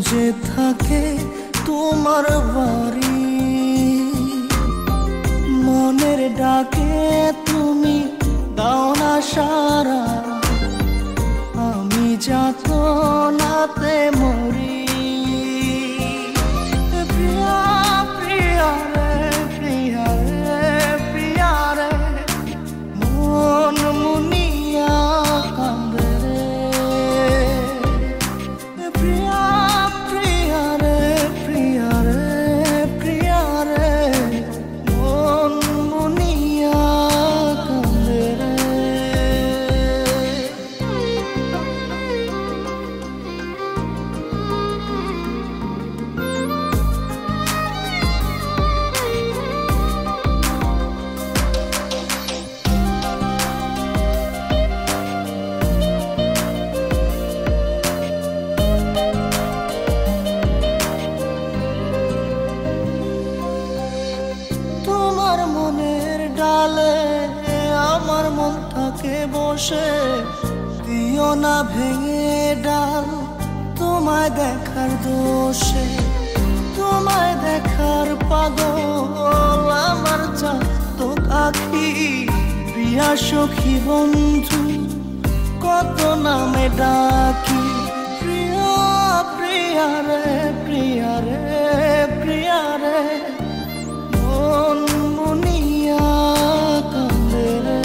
যে থাকে তোমার বাড়ি, মনের ডাকে তুমি দাও না সারা, আমি যাতনাতে মরি। প্রিয়া প্রিয়া রে, প্রিয়া রে, প্রিয়া রে, মন মুনিয়া কান্দে রে। প্রিয়া প্রিয়া রে, প্রিয়া রে, প্রিয়া রে, মন মুনিয়া কান্দে রে। তোমার মনের ডালে আমার মন থাকে বসে, দিও না ভেঙে ডাল তোমায় দেখার দোষে। তোমায় দেখার পাগল আমার চাতক আখি, প্রিয়া সখী বন্ধু কত নামে ডাকি। প্রিয়া প্রিয়া রে, প্রিয়া রে, প্রিয়া রে, মন মুনিয়া কান্দে রে।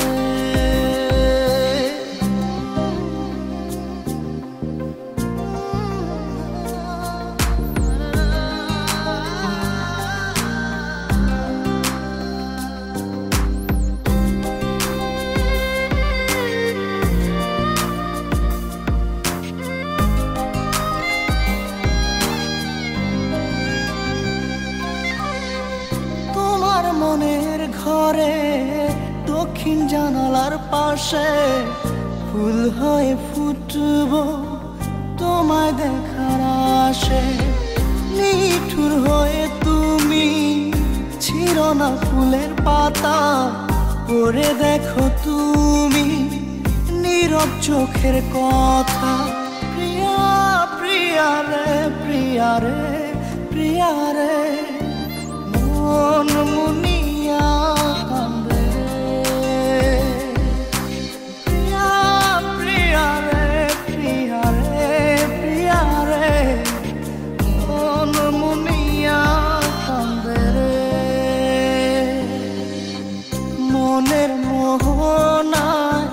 তোমার মনের ঘরে দক্ষিণ জানালার পাশে ফুল হয়ে ফুটব তোমায় দেখার আশে। নিঠুর হয়ে তুমি ছিঁড়ো না ফুলের পাতা, পড়ে দেখো তুমি নীরব চোখের কথা। প্রিয়া প্রিয়া রে, প্রিয়া রে, প্রিয়া রে, মন মুনিয়া কান্দে রে। প্রিয়া প্রিয়া রে, প্রিয়া রে, প্রিয়া রে, মন মুনিয়া কান্দে রে। মনের মোহনায়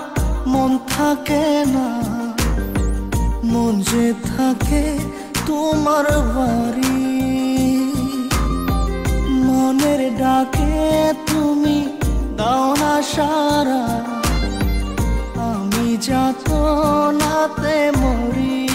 মন থাকে না, মন যে থাকে তোমার বাড়ি, মনের ডাকে তুমি দাও না সারা, আমি যাতনাতে মরি।